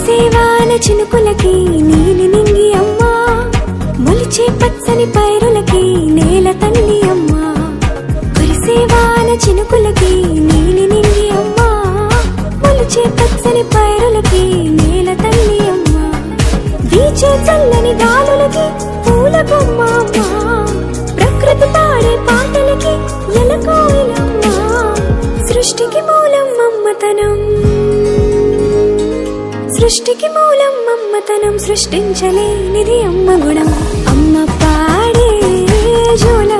కురిసేవాల చినుకులకి నీలి నింగి అమ్మా, మొలిచే పచ్చని పైరులకి నేల తల్లి అమ్మా. కురిసేవాల చినుకులకి నీలి నింగి అమ్మా, మొలిచే పచ్చని పైరులకి నేల తల్లి అమ్మా. వీచే చల్లని గాలులకి పూల బొమ్మ అమ్మా, ప్రకృతి పాడే పాటలకి ఎలకోయిలమ్మా. సృష్టికి మూలం మమ్మతనం, సృష్టికి మూలం మమ్మతనం, సృష్టించలేనిది అమ్మ గుణం. అమ్మ పాడే జోల